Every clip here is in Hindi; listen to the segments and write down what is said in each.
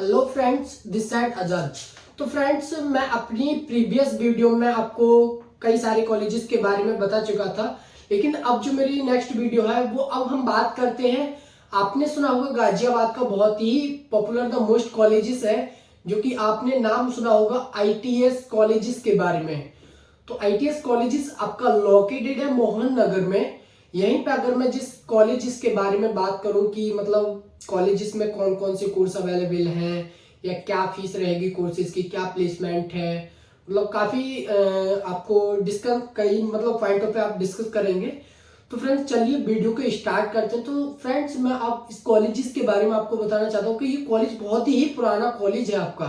हेलो फ्रेंड्स, दिस साइड आजाद। तो फ्रेंड्स, मैं अपनी प्रीवियस वीडियो में आपको कई सारे कॉलेजेस के बारे में बता चुका था, लेकिन अब जो मेरी नेक्स्ट वीडियो है वो अब हम बात करते हैं। आपने सुना होगा गाजियाबाद का बहुत ही पॉपुलर द मोस्ट कॉलेजेस है, जो कि आपने नाम सुना होगा आईटीएस कॉलेजेस के बारे में। तो आईटीएस कॉलेजेस आपका लोकेटेड है मोहन नगर में। यहीं पे अगर मैं जिस कॉलेजेस के बारे में बात करूं कि मतलब कॉलेजेस में कौन कौन से कोर्स अवेलेबल हैं या क्या फीस रहेगी कोर्सेज की, क्या प्लेसमेंट है, मतलब काफी आपको डिस्कस कई मतलब पॉइंटों पे आप डिस्कस करेंगे। तो फ्रेंड्स चलिए वीडियो को स्टार्ट करते हैं। तो फ्रेंड्स मैं आप इस कॉलेजेस के बारे में आपको बताना चाहता हूँ कि ये कॉलेज बहुत ही पुराना कॉलेज है। आपका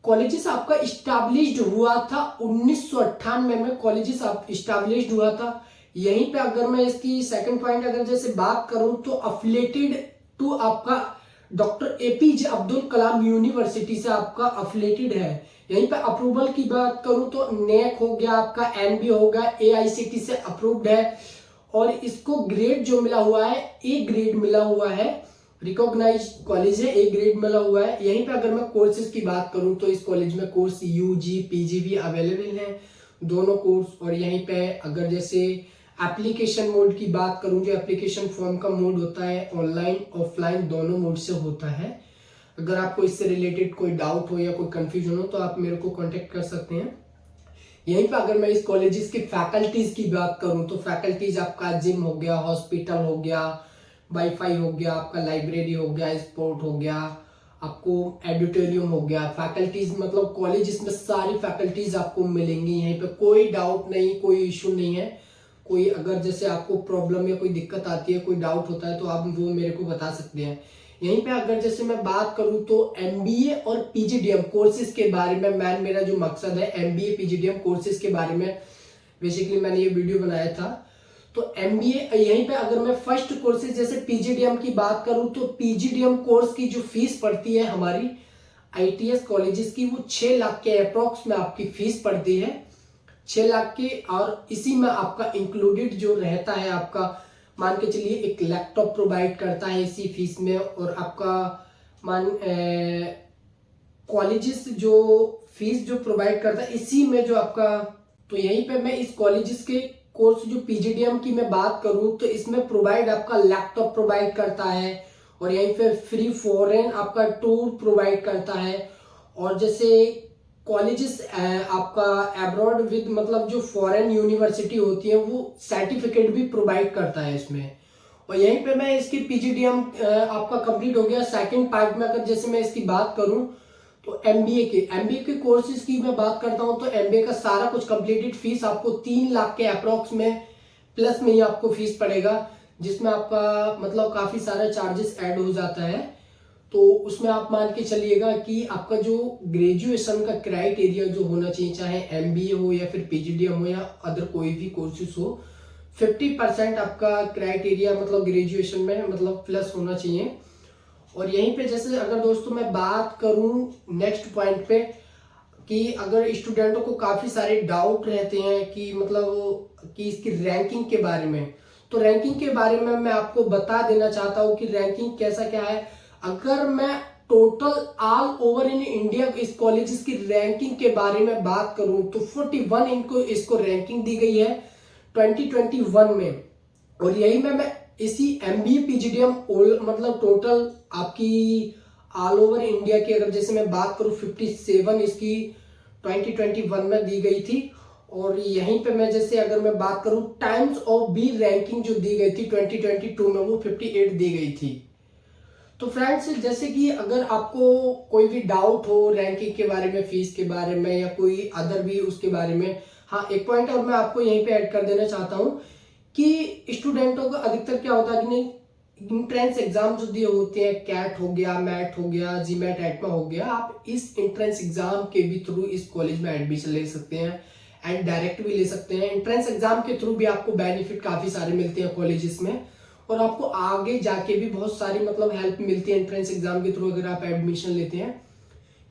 कॉलेजेस आपका इस्टेब्लिश्ड हुआ था 1998 में। कॉलेजेस आप इस्टेब्लिश्ड हुआ था यहीं पे। अगर मैं इसकी सेकंड पॉइंट अगर जैसे बात करूं तो अफिलेटेड टू आपका doctor APJ Abdul Kalam university से आपका अफिलेटेड है। यहीं पे अप्रूवल की बात करूं तो नेक हो गया, आपका एनबी हो गया, एआईसीटी से अप्रूव्ड है। और इसको ग्रेड जो मिला हुआ है, ए ग्रेड मिला हुआ है, रिकॉग्नाइज कॉलेज है, ए ग्रेड मिला हुआ है। यहीं पे अगर मैं कोर्सेज की बात करूं तो इस कॉलेज में कोर्स यूजी पीजी भी अवेलेबल है, दोनों कोर्स। और यहीं पे अगर जैसे एप्लीकेशन मोड की बात करूं, जो एप्लीकेशन फॉर्म का मोड होता है ऑनलाइन ऑफलाइन दोनों मोड से होता है। अगर आपको इससे रिलेटेड कोई डाउट हो या कोई कंफ्यूजन हो तो आप मेरे को कांटेक्ट कर सकते हैं। यहीं पे अगर मैं इस कॉलेजेस की फैकल्टीज की बात करूं तो फैकल्टीज आपका जिम हो गया, हॉस्पिटल हो गया, वाईफाई हो गया, आपका लाइब्रेरी हो गया, स्पोर्ट हो गया, आपको एडिटोरियम हो गया। फैकल्टीज मतलब कॉलेजेस में सारी फैकल्टीज आपको मिलेंगी। यहीं पे कोई डाउट नहीं, कोई इशू नहीं है। कोई अगर जैसे आपको प्रॉब्लम या कोई दिक्कत आती है, कोई डाउट होता है तो आप वो मेरे को बता सकते हैं। यहीं पे अगर जैसे मैं बात करूं तो एमबीए और पीजीडीएम कोर्सेज के बारे में मेरा जो मकसद है एमबीए पीजीडीएम कोर्सेज के बारे में बेसिकली मैंने ये वीडियो बनाया था। तो एमबीए यहीं पे अगर मैं फर्स्ट कोर्सेज जैसे पीजीडीएम की बात करूं तो पीजीडीएम कोर्स की जो फीस पड़ती है हमारी आईटीएस कॉलेजेस की, वो 6 लाख के अप्रोक्स में आपकी फीस पड़ती है, 6 लाख की। और इसी में आपका इंक्लूडेड जो रहता है, आपका मान के चलिए एक लैपटॉप प्रोवाइड करता है इसी फीस में। और आपका मान कॉलेजेस जो फीस जो प्रोवाइड करता है इसी में जो आपका। तो यहीं पे मैं इस कॉलेजेस के कोर्स जो पीजीडीएम की मैं बात करूं तो इसमें प्रोवाइड आपका लैपटॉप प्रोवाइड करता है। और यहीं पे फ्री फॉरेन आपका टूर प्रोवाइड करता है। और जैसे कॉलेजेस आपका अब्रॉड विद मतलब जो फॉरेन यूनिवर्सिटी होती है वो सर्टिफिकेट भी प्रोवाइड करता है इसमें। और यहीं पे मैं इसकी पीजीडीएम आपका कंप्लीट हो गया। सेकंड पार्ट में अगर जैसे मैं इसकी बात करूं तो एमबीए के कोर्सेज की मैं बात करता हूं तो एमबीए का सारा कुछ कंप्लीटेड फीस आपको 3 लाख के अप्रोक्स में प्लस में ही आपको फीस पड़ेगा, जिसमें आपका मतलब काफी सारा चार्जेस ऐड हो जाता है। तो उसमें आप मान के चलिएगा कि आपका जो ग्रेजुएशन का क्राइटेरिया जो होना चाहिए, चाहे एमबीए हो या फिर पीजीडीएम हो या अदर कोई भी कोर्सेस हो, 50% आपका क्राइटेरिया मतलब ग्रेजुएशन में मतलब प्लस होना चाहिए। और यहीं पे जैसे अगर दोस्तों मैं बात करूं नेक्स्ट पॉइंट पे कि अगर स्टूडेंटों को काफी सारे डाउट रहते हैं कि मतलब कि इसकी रैंकिंग के बारे में, तो रैंकिंग के बारे में मैं आपको बता देना चाहता हूं कि रैंकिंग कैसा क्या है। अगर मैं total all over in India इस कॉलेजेस की रैंकिंग के बारे में बात करूं तो 41 इनको इसको रैंकिंग दी गई है 2021 में। और यही में मैं इसी एमबीए पीजीडीएम मतलब टोटल आपकी ऑल ओवर इंडिया की अगर जैसे मैं बात करूं 57 इसकी 2021 में दी गई थी। और यहीं पे मैं जैसे अगर मैं बात करूं टाइम्स ऑफ बी रैंकिंग जो दी गई थी 2022 में वो 58 दी गई थी। तो फ्रेंड्स जैसे कि अगर आपको कोई भी डाउट हो रैंकिंग के बारे में, फीस के बारे में या कोई अदर भी उसके बारे में, हाँ एक पॉइंट और मैं आपको यहीं पे ऐड कर देना चाहता हूँ कि स्टूडेंटों का अधिकतर क्या होता है कि नहीं, इंट्रेंस एग्जाम जो दिए होते हैं, कैट हो गया, मैट हो गया, जीमैट एटमा हो गया, आप इस इंट्रेंस एग्जाम के भी थ्रू इस कॉलेज में एडमिशन ले सकते हैं एंड डायरेक्ट भी ले सकते हैं। इंट्रेंस एग्जाम के थ्रू भी आपको बेनिफिट काफी सारे मिलते हैं कॉलेजेस में, और आपको आगे जाके भी बहुत सारी मतलब हेल्प मिलती है एंट्रेंस एग्जाम के थ्रू अगर आप एडमिशन लेते हैं।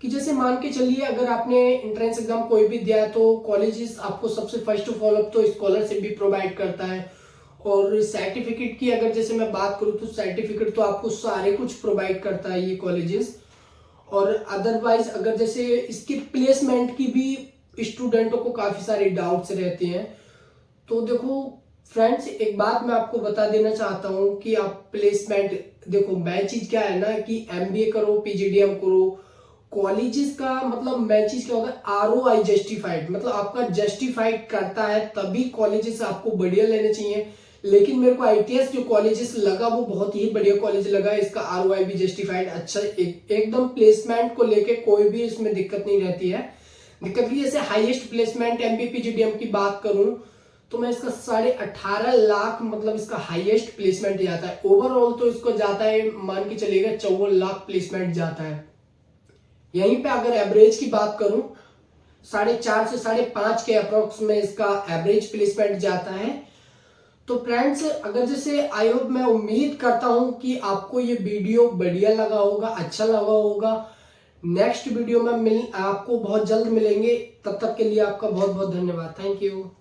कि जैसे मान के चलिए अगर आपने एंट्रेंस एग्जाम कोई भी दिया है तो कॉलेजेस आपको सबसे फर्स्ट ऑफ ऑल अब तो स्कॉलरशिप भी प्रोवाइड करता है। और सर्टिफिकेट की अगर जैसे मैं बात करूं तो सर्टिफिकेट तो आपको सारे कुछ प्रोवाइड करता है ये कॉलेजेस। और अदरवाइज अगर जैसे इसकी प्लेसमेंट की भी स्टूडेंटों को काफी सारे डाउट्स रहते हैं। तो देखो फ्रेंड्स, एक बात मैं आपको बता देना चाहता हूँ कि आप प्लेसमेंट, देखो मैं चीज क्या है ना कि एमबीए करो, पीजीडीएम करो, कॉलेजेस का मतलब मैं चीज क्या होता है, आरओआई जस्टिफाइड, मतलब आपका जस्टिफाइड करता है तभी कॉलेजेस आपको बढ़िया लेने चाहिए। लेकिन मेरे को आईटीएस जो कॉलेजेस लगा वो बहुत ही बढ़िया कॉलेज लगा, इसका आरओआई भी जस्टिफाइड अच्छा, एकदम प्लेसमेंट को लेके कोई भी इसमें दिक्कत नहीं रहती है। दिक्कत की जैसे हाईएस्ट प्लेसमेंट एमबीए पीजीडीएम की बात करूं तो मैं इसका 18.5 लाख मतलब इसका हाईएस्ट प्लेसमेंट जाता है। ओवरऑल तो इसको जाता है, मान के चलिएगा 54 लाख प्लेसमेंट जाता है। यहीं पे अगर एवरेज की बात करूं 4.5 से 5.5 के अप्रोक्स में इसका एवरेज प्लेसमेंट जाता है। तो फ्रेंड्स, अगर जैसे आई होप, मैं उम्मीद करता हूं कि आपको ये वीडियो बढ़िया लगा होगा, अच्छा लगा होगा। नेक्स्ट वीडियो में आपको बहुत जल्द मिलेंगे, तब तक के लिए आपका बहुत बहुत धन्यवाद। Thank you.